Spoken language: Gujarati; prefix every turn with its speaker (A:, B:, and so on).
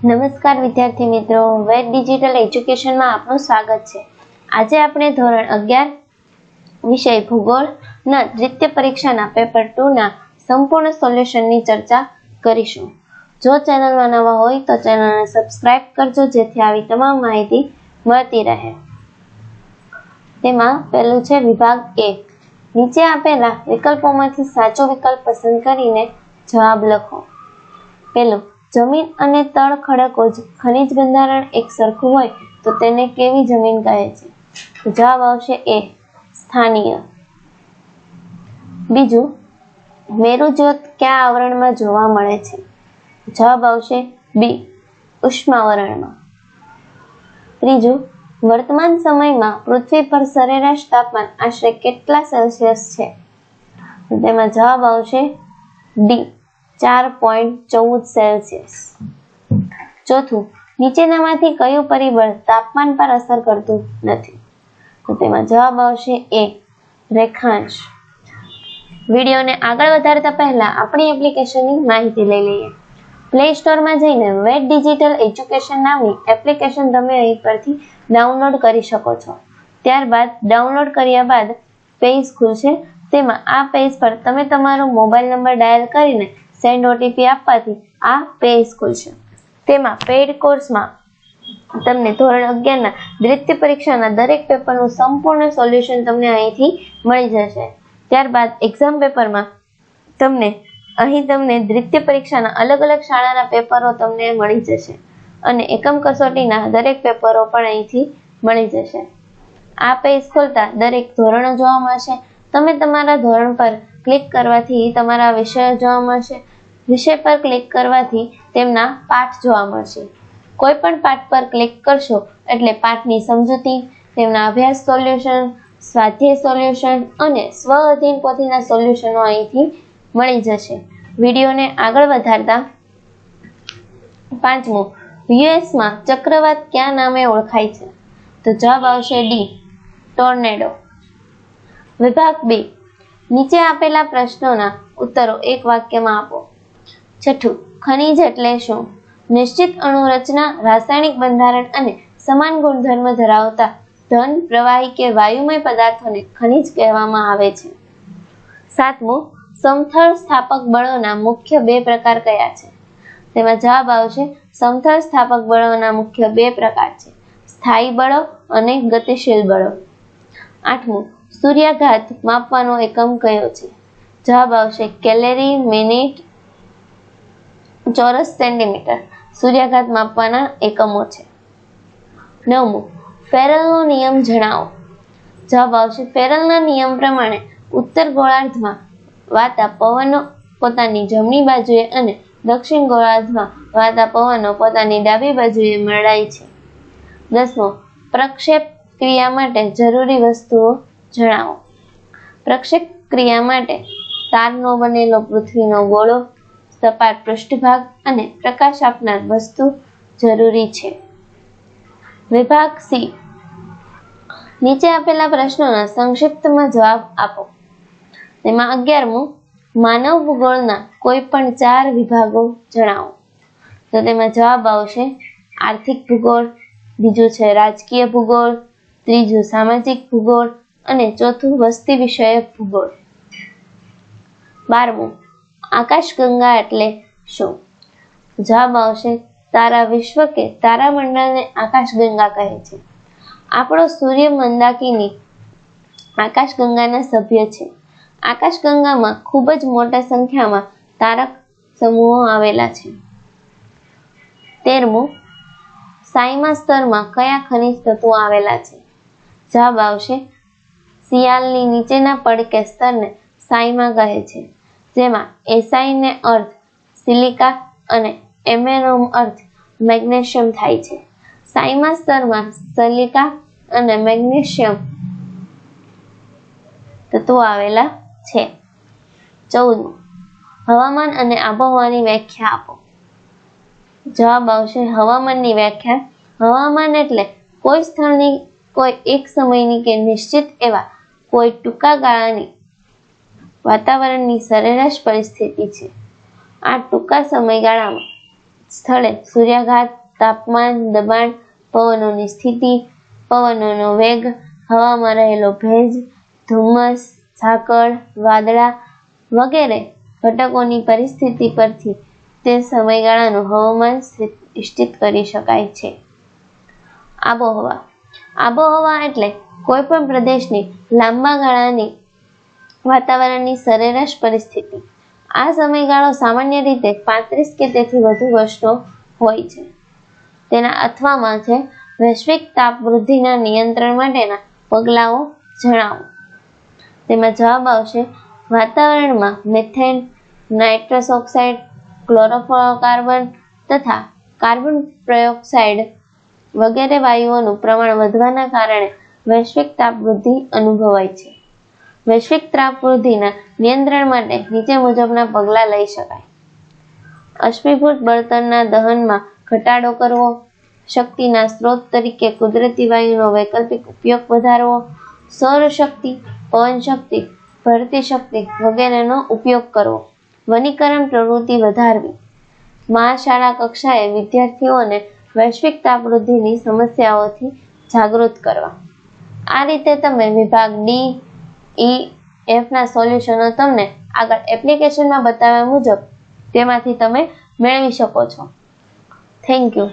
A: નમસ્કાર વિદ્યાર્થી મિત્રો, વેદ ડિજિટલ એજ્યુકેશનમાં આપનું સ્વાગત છે। આજે આપણે ધોરણ 11 વિષય ભૂગોળના દ્વિતીય પરીક્ષાના પેપર 2 ના સંપૂર્ણ સોલ્યુશનની ચર્ચા કરીશું। જો ચેનલમાં નવા હોય તો ચેનલને સબસ્ક્રાઇબ કરજો જેથી આવી તમામ માહિતી મળતી રહે। તેમાં પહેલું છે વિભાગ 1। નીચે આપેલા વિકલ્પોમાંથી સાચો વિકલ્પ પસંદ કરીને જવાબ લખો। પહેલું, જમીન અને તળ ખડકો ખનિજ બંધારણ એક સરખું હોય તો તેને કેવી જમીન કહે છે? તો જવાબ આવશે એ, સ્થાનીય। બીજું, મેરુ જ્યોત કયા આવરણમાં જોવા મળે છે? જવાબ આવશે બી, ઉષ્માવરણમાં। ત્રીજું, વર્તમાન સમયમાં પૃથ્વી પર સરેરાશ તાપમાન આશરે કેટલા સેલ્સિયસ છે? તો તેમાં જવાબ આવશે ડી, 4.14 સેલ્સિયસ। ચોથું, નીચેનામાંથી કયું પરિબળ તાપમાન પર અસર કરતું નથી? તો તેમાં જવાબ આવશે એ, રેખાંશ। વિડીયોને આગળ વધારતા પહેલા આપણી એપ્લિકેશનની માહિતી લઈ લઈએ। પ્લે સ્ટોરમાં જઈને વેદ ડિજિટલ એજ્યુકેશન નામની એપ્લિકેશન તમે અહીં પરથી ડાઉનલોડ કરી શકો છો। ત્યારબાદ ડાઉનલોડ કર્યા બાદ પેજ ખુલશે। તેમાં આ પેજ પર તમે તમારો મોબાઈલ નંબર ડાયલ કરીને સેન્ડ ઓટીપી આપવાથી આ પેજ ખુલશે। તેમાં પેઇડ કોર્સમાં તમને ધોરણ 11 ના દ્વિતીય પરીક્ષાના દરેક પેપરનું સંપૂર્ણ સોલ્યુશન તમને અહીંથી મળી જશે। ત્યારબાદ એક્ઝામ પેપરમાં તમને દ્વિતીય પરીક્ષાના અલગ અલગ શાળાના પેપરો તમને મળી જશે અને એકમ કસોટીના દરેક પેપરો પણ અહીંથી મળી જશે। આ પેજ ખોલતા દરેક ધોરણો જોવા મળશે। તમે તમારા ધોરણ પર ક્લિક કરવાથી તમારા વિષયો જોવા મળશે। વિષય પર ક્લિક કરવાથી તેમના પાઠ જોવા મળશે। કોઈ પણ પાઠ પર ક્લિક કરશો એટલે પાઠની સમજૂતી, તેમના અભ્યાસ સોલ્યુશન, સ્વાધ્યાય સોલ્યુશન અને સ્વ અધ્યયન પોથીના સોલ્યુશનો અહીંથી મળી જશે। વિડીયોને આગળ વધારતા પાંચમું, યુએસમાં ચક્રવાત કયા નામે ઓળખાય છે? તો જવાબ આવશે ડી, ટોર્નેડો। વિભાગ 2, નીચે આપેલા પ્રશ્નોના ઉત્તરો એક વાક્યમાં આપો। છઠ્ઠું, ખનિજ એટલે શું? નિશ્ચિત અણુ રચના, રાસાયણિક બંધારણ અને સમાન ગુણધર્મ ધરાવતા ઘન, પ્રવાહી કે વાયુમય પદાર્થોને ખનિજ કહેવામાં આવે છે। સાતમું, સમથળ સ્થાપક બળોના મુખ્ય બે પ્રકાર કયા છે? તેમાં જવાબ આવશે સમથળ સ્થાપક બળોના મુખ્ય બે પ્રકાર છે, સ્થાયી બળો અને ગતિશીલ બળો। આઠમું, સૂર્યાઘાત માપવાનો એકમ કયો છે? જવાબ આવશે કેલેરી મિનિટ ચોરસ સેન્ટીમીટર સૂર્યાઘાત માપવાના એકમો છે। નવમું, ફેરલનો નિયમ જણાવો। જવાબ આવશે ફેરલના નિયમ પ્રમાણે ઉત્તર ગોળાર્ધમાં વાતા પવનો પોતાની જમણી બાજુએ અને દક્ષિણ ગોળાર્ધમાં વાતા પવનો પોતાની ડાબી બાજુએ મરડાય છે। 10મો, પ્રક્ષેપ ક્રિયા માટે જરૂરી વસ્તુઓ જણાવો। પ્રક્ષેપ ક્રિયા માટે તારનો બનેલો પૃથ્વીનો ગોળો, સપાટ પૃષ્ઠભાગ અને પ્રકાશ આપનાર વસ્તુ જરૂરી છે। વિભાગ સી, નીચે આપેલા પ્રશ્નોના સંક્ષિપ્તમાં જવાબ આપો। તેમાં 11મું, માનવ ભૂગોળના કોઈ પણ 4 વિભાગો જણાવો। તો તેમાં જવાબ આવશે આર્થિક ભૂગોળ, બીજું છે રાજકીય ભૂગોળ, ત્રીજું સામાજિક ભૂગોળ અને ચોથું વસ્તી વિષયક ભૂગોળ। 12મું, આકાશગંગા એટલે શું? જવાબ આવશે તારા વિશ્વ કે તારામંડળને આકાશગંગા કહે છે। આપણો સૂર્ય મંદાકિની આકાશગંગાના સભ્ય છે। આકાશગંગામાં ખૂબ જ મોટા સંખ્યામાં તારક સમૂહો આવેલા છે। 13મું, સાયમા સ્તરમાં કયા ખનિજ તત્વો આવેલા છે? જવાબ આવશે શિયાળની નીચેના પડકે સ્તરને સાયમા કહે છે, જેમાં એસાઈ અર્થ સિલિકા અને એમેનો અર્થ મેગ્નેશિયમ થાય છે। સાયમા સ્તરમાં સિલિકા અને મેગ્નેશિયમ તત્વો આવેલા છે। 14મું, હવામાન અને આબોહવાની વ્યાખ્યા આપો। જવાબ આવશે હવામાનની વ્યાખ્યા, હવામાન એટલે કોઈ સ્થળની, કોઈ એક સમયની કે નિશ્ચિત એવા કોઈ ટૂંકા ગાળાની વાતાવરણની સરેરાશ પરિસ્થિતિ છે। આ ટૂંકા સમયગાળામાં સ્થળે સૂર્યાઘાત, તાપમાન, દબાણ, પવનોની સ્થિતિ, પવનોનો વેગ, હવામાં રહેલો ભેજ, ધુમ્મસ, ઝાકળ, વાદળા વગેરે ઘટકોની પરિસ્થિતિ પરથી તે સમયગાળાનું હવામાન નિશ્ચિત કરી શકાય છે. આબોહવા. આબોહવા એટલે કોઈ પણ પ્રદેશની લાંબા ગાળાની વાતાવરણની સરેરાશ પરિસ્થિતિ. આ સમયગાળો સામાન્ય રીતે 35 કે તેથી વધુ વર્ષનો હોય છે. તેના અથવામાં છે વૈશ્વિક તાપ વૃદ્ધિના નિયંત્રણ માટેના પગલાઓ જણાવો. તેમાં જવાબ આવશે વાતાવરણમાં મેથેન, નાઇટ્રસ ઓક્સાઇડ, ક્લોરોફ્લોરોકાર્બન તથા કાર્બન ડાયોક્સાઇડ વગેરે વાયુઓનું પ્રમાણ વધવાના કારણે વૈશ્વિક તાપ વૃદ્ધિ અનુભવાય છે. વૈશ્વિક તાપ વૃદ્ધિના નિયંત્રણ માટે નીચે મુજબના પગલાં લઈ શકાય. અશ્મિભૂત બળતણના દહનમાં ઘટાડો કરવો, શક્તિના સ્ત્રોત તરીકે કુદરતી વાયુનો વૈકલ્પિક ઉપયોગ વધારવો, સૌરશક્તિ, પવનશક્તિ, ભરતી શક્તિ વગેરેનો ઉપયોગ કરવો, વનીકરણ પ્રવૃત્તિ વધારવી, શાળા કક્ષાએ વિદ્યાર્થીઓને વૈશ્વિક તાપ વૃદ્ધિની સમસ્યાઓથી જાગૃત કરવા. આ રીતે તમે વિભાગ ડી, ઈ, એફ ના સોલ્યુશનો તમને આગળ એપ્લિકેશનમાં બતાવ્યા મુજબ તેમાંથી તમે મેળવી શકો છો. Thank you.